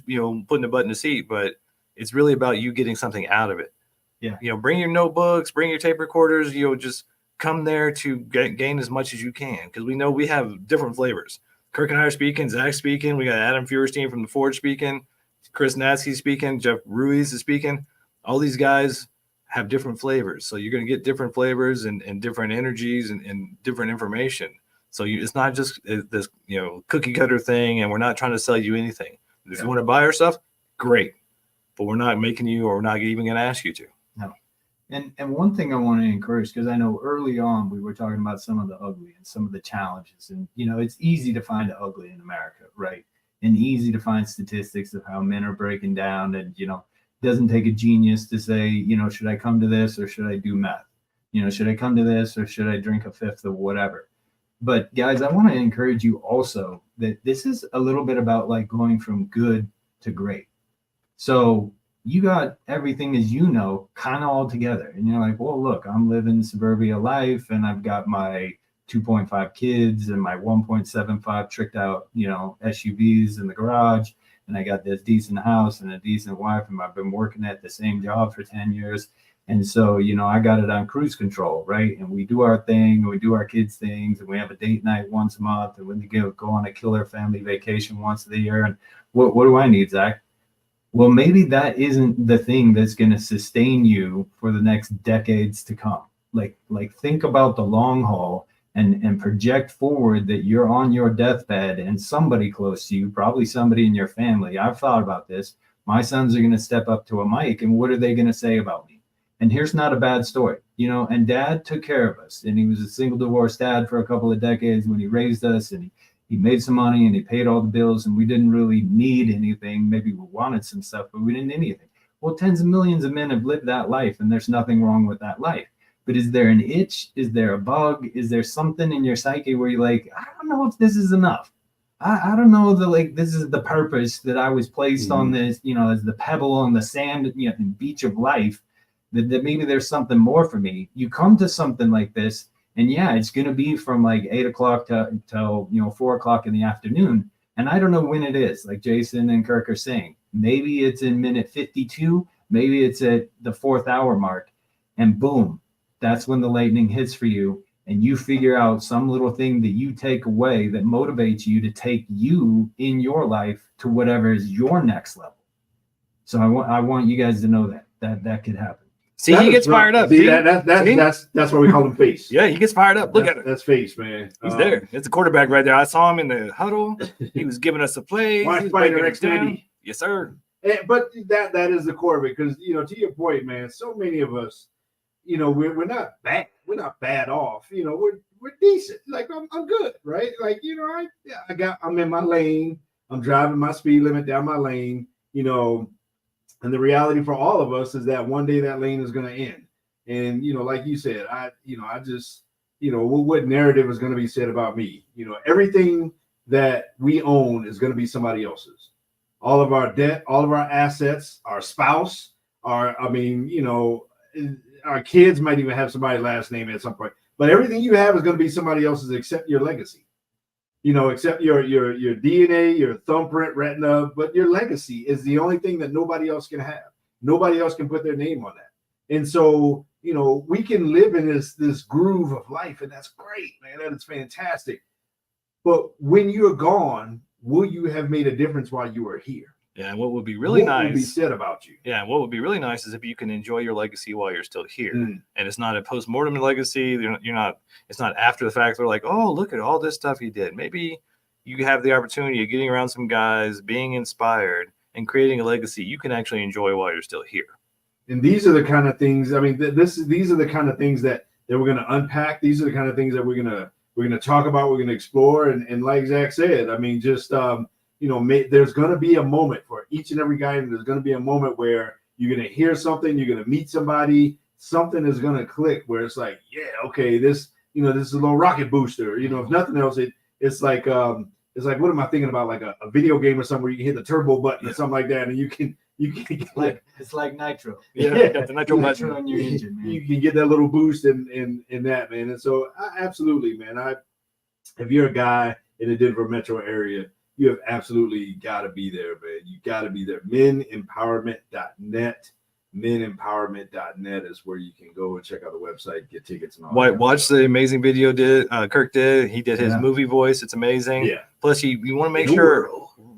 putting the butt in the seat, but it's really about you getting something out of it. Yeah. Bring your notebooks, bring your tape recorders, just come there to gain as much as you can, because we know we have different flavors. Kirk and I are speaking, Zach speaking, we got Adam Feuerstein from the Forge speaking, Chris Natsky speaking, Jeff Ruiz is speaking. All these guys have different flavors. So you're going to get different flavors and different energies and different information. So it's not just this, cookie cutter thing, and we're not trying to sell you anything. If you want to buy our stuff, great, but we're not making you, or we're not even going to ask you to. No. And one thing I want to encourage, because I know early on we were talking about some of the ugly and some of the challenges, and it's easy to find the ugly in America, right? And easy to find statistics of how men are breaking down, and it doesn't take a genius to say, should I come to this or should I do meth? Should I come to this or should I drink a fifth of whatever? But guys, I want to encourage you also that this is a little bit about like going from good to great. So you got everything, as kind of all together. And you're like, well, look, I'm living suburbia life, and I've got my 2.5 kids and my 1.75 tricked out, SUVs in the garage. And I got this decent house and a decent wife, and I've been working at the same job for 10 years. And so, I got it on cruise control, right? And we do our thing, and we do our kids' things, and we have a date night once a month, and we go on a killer family vacation once a year. And what do I need, Zach? Well, maybe that isn't the thing that's going to sustain you for the next decades to come. Like think about the long haul and project forward that you're on your deathbed, and somebody close to you, probably somebody in your family. I've thought about this. My sons are going to step up to a mic, and what are they going to say about me? And here's not a bad story, and dad took care of us, and he was a single divorced dad for a couple of decades when he raised us, and he made some money, and he paid all the bills, and we didn't really need anything. Maybe we wanted some stuff, but we didn't need anything. Well, tens of millions of men have lived that life, and there's nothing wrong with that life. But is there an itch? Is there a bug? Is there something in your psyche where you're like, I don't know if this is enough. I don't know that this is the purpose that I was placed on this, as the pebble on the sand, beach of life. That maybe there's something more for me. You come to something like this, and it's going to be from like 8 o'clock till 4 o'clock in the afternoon. And I don't know when it is, like Jason and Kirk are saying. Maybe it's in minute 52. Maybe it's at the 4th hour mark. And boom, that's when the lightning hits for you. And you figure out some little thing that you take away that motivates you to take you in your life to whatever is your next level. So I want you guys to know that could happen. See, he gets fired up. See, that's why we call him Face. Yeah, he gets fired up. Look at it. That's Face, man. He's there. It's a quarterback right there. I saw him in the huddle. He was giving us a play. Yes, sir. But that is the core of it, because to your point, man, so many of us we're not bad. We're not bad off. We're decent. Like I'm good, right? Like I'm in my lane. I'm driving my speed limit down my lane. And the reality for all of us is that one day that lane is going to end. And like you said, I just what narrative is going to be said about me? Everything that we own is going to be somebody else's. All of our debt, all of our assets, our spouse, our kids might even have somebody's last name at some point. But everything you have is going to be somebody else's except your legacy. Except your DNA, your thumbprint, retina, but your legacy is the only thing that nobody else can have. Nobody else can put their name on that. And so, we can live in this groove of life, and that's great, man. That is fantastic. But when you're gone, will you have made a difference while you were here? Yeah, and what would be really nice will be said about you? Yeah, and what would be really nice is if you can enjoy your legacy while you're still here, and it's not a post-mortem legacy. It's not after the fact. They're like, oh, look at all this stuff he did. Maybe you have the opportunity of getting around some guys, being inspired, and creating a legacy you can actually enjoy while you're still here. And these are the kind of things. I mean, these are the kind of things that we're going to unpack. These are the kind of things that we're gonna talk about. We're going to explore. And like Zach said, I mean, just there's going to be a moment for each and every guy, and there's going to be a moment where you're going to hear something, you're going to meet somebody, something is going to click where it's like, yeah, okay, this is a little rocket booster. If nothing else, it's like what am I thinking about? Like a video game or something where you can hit the turbo button or something like that, and you can it's like nitro. Yeah, got the nitro button on your engine, man. You can get that little boost in that, man. And so absolutely, man. If you're a guy in the Denver metro area, you have absolutely got to be there, man. You got to be there. MENempowerment.net. MENempowerment.net is where you can go and check out the website, get tickets and all that. Watch the amazing video Kirk did. He did his movie voice. It's amazing. Yeah. Plus, you want to make sure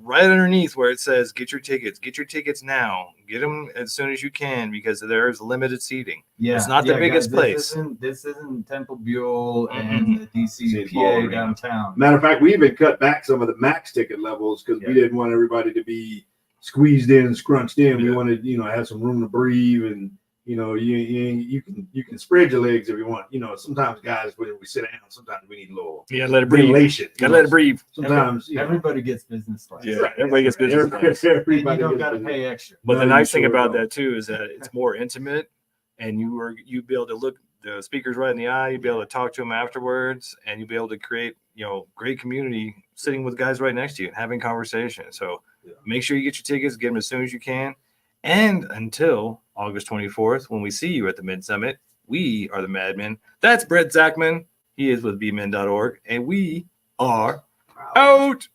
right underneath where it says get your tickets now. Get them as soon as you can because there's limited seating. Yeah. It's not the biggest place. This isn't Temple Buell and the DC PA downtown. Matter of fact, we even cut back some of the max ticket levels because we didn't want everybody to be squeezed in and scrunched in. We wanted, have some room to breathe, and you can spread your legs if you want. Sometimes guys, when we sit down, sometimes we need a little let it breathe. Gotta let it breathe. Sometimes everybody gets business class. Yeah, everybody gets business class. Everybody don't got to pay extra. But the nice thing about that too is that it's more intimate, and you be able to look the speakers right in the eye. You'll be able to talk to them afterwards, and you'll be able to create great community sitting with guys right next to you and having conversations. So make sure you get your tickets, get them as soon as you can. And until August 24th, when we see you at the Mid Summit, we are the Madmen. That's Brett Zachman. He is with bmen.org. And we are out.